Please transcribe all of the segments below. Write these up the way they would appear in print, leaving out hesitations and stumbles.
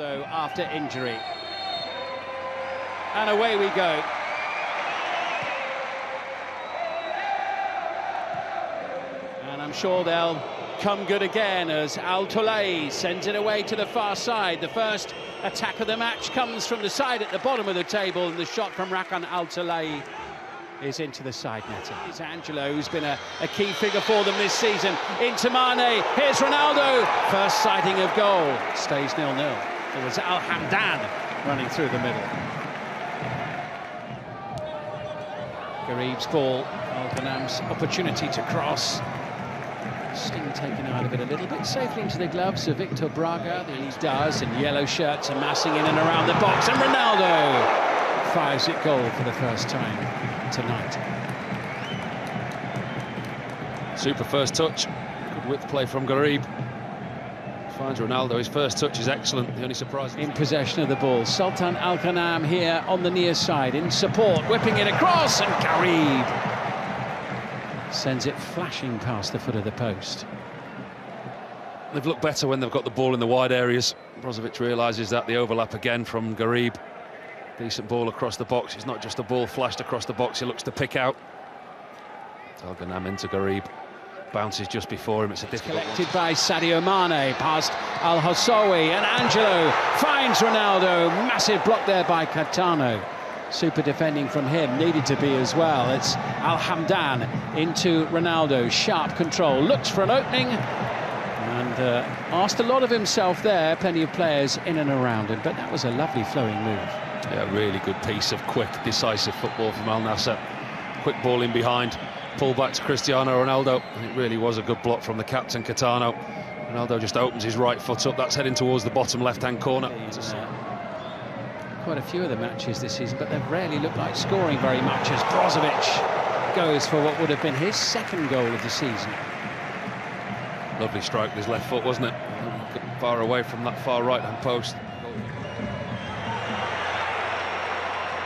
Ronaldo after injury. And away we go. And I'm sure they'll come good again as Al-Tolai sends it away to the far side. The first attack of the match comes from the side at the bottom of the table, and the shot from Rakan Al-Tolai is into the side netting. It's Angelo, who's been a key figure for them this season. Into Mane, here's Ronaldo. First sighting of goal. Stays 0-0. It was Al-Hamdan running through the middle. Garib's ball, Al-Ghanam's opportunity to cross. Sting taken out of it a little bit, safely into the gloves of Victor Braga. He does, and yellow shirts are massing in and around the box, and Ronaldo fires it goal for the first time tonight. Super first touch, good width play from Garib. Finds Ronaldo, his first touch is excellent, the only surprise. In possession of the ball, Sultan Al-Ghanam here on the near side, in support, whipping it across, and Garib sends it flashing past the foot of the post. They've looked better when they've got the ball in the wide areas. Brozovic realises that, the overlap again from Garib. Decent ball across the box. It's not just a ball flashed across the box, he looks to pick out. Al-Ghanam into Garib. Bounces just before him, it's a difficult collected one. By Sadio Mane, past Al-Hossawi, and Angelo finds Ronaldo. Massive block there by Catano. Super defending from him, needed to be as well. It's Al-Hamdan into Ronaldo, sharp control, looks for an opening, and asked a lot of himself there. Plenty of players in and around him, but that was a lovely flowing move. Yeah, really good piece of quick, decisive football from Al Nassr. Quick ball in behind, pull back to Cristiano Ronaldo, and it really was a good block from the captain, Catano. Ronaldo just opens his right foot up, that's heading towards the bottom left-hand corner. Quite a few of the matches this season, but they've rarely looked like scoring very much as Brozovic goes for what would have been his second goal of the season. Lovely strike with his left foot, wasn't it? Far away from that far right-hand post.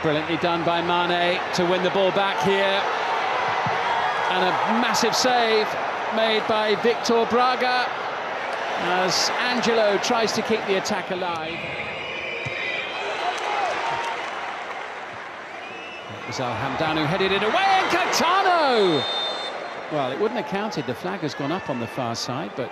Brilliantly done by Mane to win the ball back here. And a massive save made by Victor Braga as Angelo tries to keep the attack alive. It was Al-Hamdan who headed it away, and Catano! Well, it wouldn't have counted. The flag has gone up on the far side, but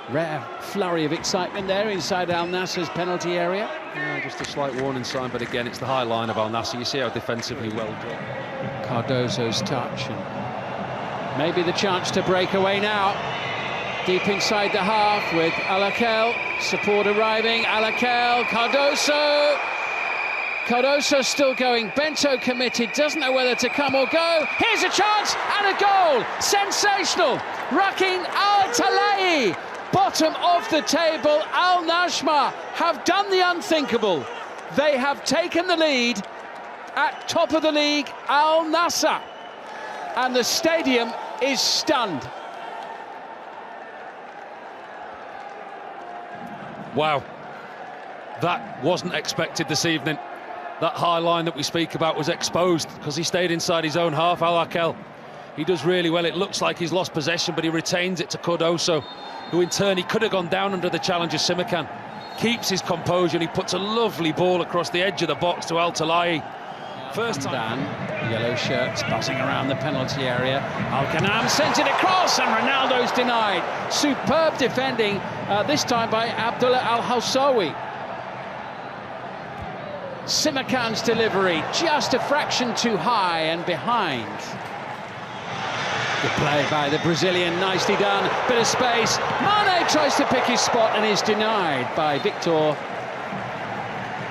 rare flurry of excitement there inside Al Nassr's penalty area. Yeah, just a slight warning sign, but again, it's the high line of Al Nassr. You see how defensively well done. Cardozo's touch, and maybe the chance to break away now. Deep inside the half with Alakel, support arriving, Alakel, Cardozo. Cardozo still going, Bento committed, doesn't know whether to come or go. Here's a chance and a goal! Sensational! Rakan Al-Tolai, bottom of the table. Al-Najhmah have done the unthinkable. They have taken the lead at top of the league, Al Nassr, and the stadium is stunned. Wow, that wasn't expected this evening. That high line that we speak about was exposed because he stayed inside his own half. Alakel, he does really well. It looks like he's lost possession, but he retains it to Cardozo, who in turn, he could have gone down under the challenger Simakan. Keeps his composure, and he puts a lovely ball across the edge of the box to Al-Tolai. First time. Yellow shirts buzzing around the penalty area. Al-Ghanam sends it across, and Ronaldo's denied. Superb defending, this time by Abdullah Al-Hossawi. Simakan's delivery just a fraction too high and behind. Good play by the Brazilian, nicely done. Bit of space. Mane tries to pick his spot and is denied by Victor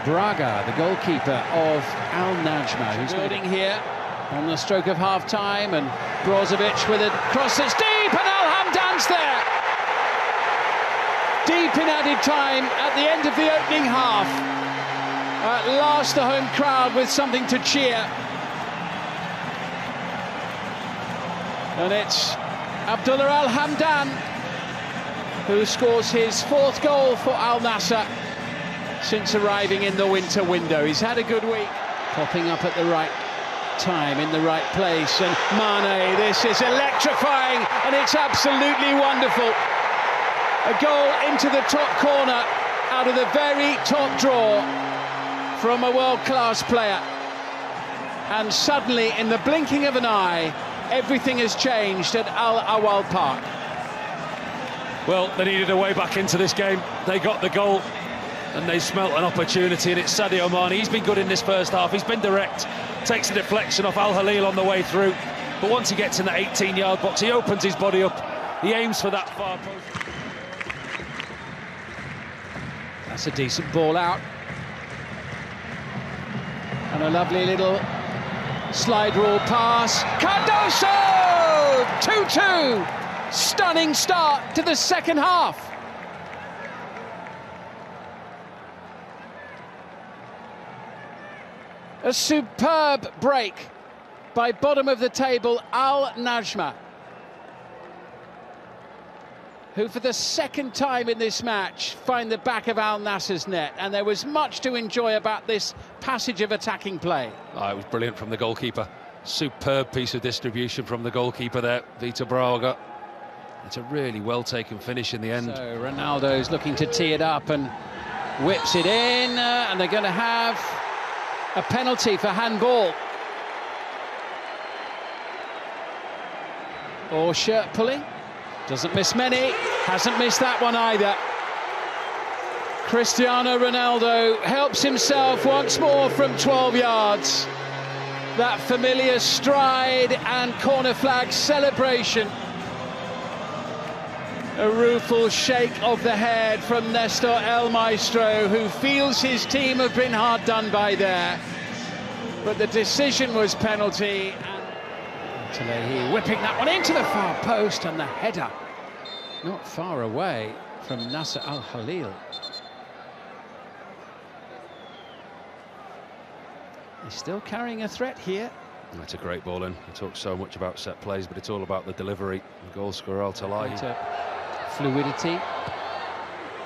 Braga, the goalkeeper of Al-Najhmah, who's building here on the stroke of half-time, and Brozovic with a cross that's deep, and Al-Hamdan's there. Deep in added time at the end of the opening half. At last the home crowd with something to cheer. And it's Abdullah Al-Hamdan who scores his fourth goal for Al Nassr since arriving in the winter window. He's had a good week. Popping up at the right time, in the right place. And Mane, this is electrifying, and it's absolutely wonderful. A goal into the top corner out of the very top drawer from a world-class player. And suddenly, in the blinking of an eye, everything has changed at Al Awal Park. Well, they needed a way back into this game. They got the goal and they smelt an opportunity, and it's Sadio Mane. He's been good in this first half. He's been direct, takes a deflection off Al Halil on the way through. But once he gets in that 18-yard box, he opens his body up. He aims for that far post. That's a decent ball out. And a lovely little slide rule pass. Cardoso! 2-2! Stunning start to the second half. A superb break by bottom of the table Al Najhmah, who for the second time in this match find the back of Al Nassr's net, and there was much to enjoy about this passage of attacking play. Oh, it was brilliant from the goalkeeper. Superb piece of distribution from the goalkeeper there, Vitor Braga. It's a really well-taken finish in the end. So Ronaldo's looking to tee it up and whips it in, and they're going to have a penalty for handball. Or shirt pulling. Doesn't miss many, hasn't missed that one either. Cristiano Ronaldo helps himself once more from 12 yards. That familiar stride and corner flag celebration. A rueful shake of the head from Nestor El Maestro, who feels his team have been hard done by there. But the decision was penalty. Telehi whipping that one into the far post, and the header not far away from Nassir Al Halil. He's still carrying a threat here. That's a great ball in. We talk so much about set plays, but it's all about the delivery. The goal scorer Al Talahi. Fluidity.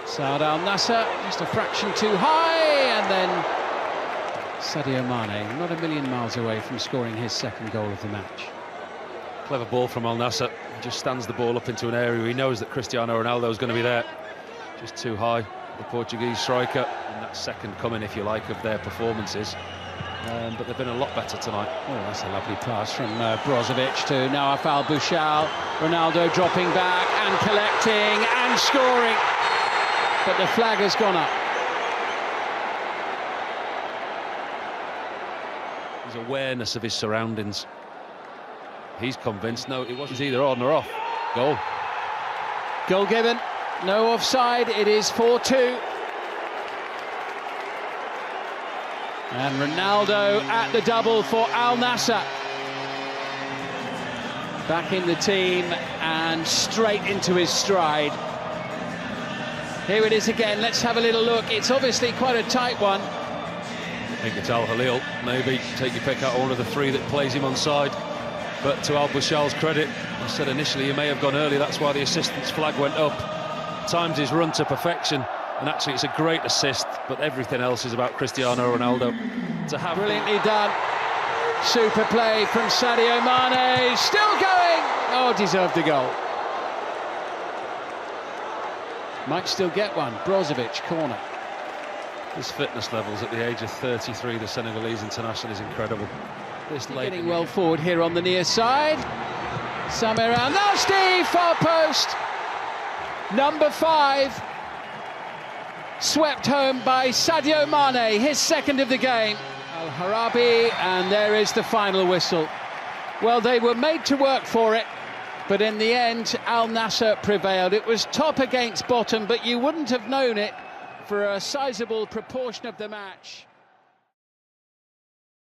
Saad Al Nassr just a fraction too high, and then Sadio Mane not a million miles away from scoring his second goal of the match. Clever ball from Al Nassr. He just stands the ball up into an area. He knows that Cristiano Ronaldo is going to be there. Just too high, the Portuguese striker. And that second coming, if you like, of their performances. But they've been a lot better tonight. Oh, that's a lovely pass from Brozovic to Nawaf Al-Bushal. Ronaldo dropping back and collecting and scoring. But the flag has gone up. His awareness of his surroundings. He's convinced, no, it wasn't either on or off. Goal. Goal given, no offside, it is 4-2. And Ronaldo at the double for Al Nassr. Back in the team and straight into his stride. Here it is again, let's have a little look. It's obviously quite a tight one. I think it's Al Halil, maybe take your pick out one of the three that plays him on side. But to Al-Bushal's credit, I said initially he may have gone early, that's why the assistant's flag went up. Times his run to perfection, and actually it's a great assist, but everything else is about Cristiano Ronaldo. To have brilliantly done. Super play from Sadio Mane, still going! Oh, deserved a goal. Might still get one, Brozovic, corner. His fitness levels at the age of 33, the Senegalese international, is incredible. This getting well forward here on the near side. Samir Al-Nasri, far post. Number 5. Swept home by Sadio Mane, his second of the game. Al-Harabi, and there is the final whistle. Well, they were made to work for it, but in the end, Al Nassr prevailed. It was top against bottom, but you wouldn't have known it for a sizable proportion of the match.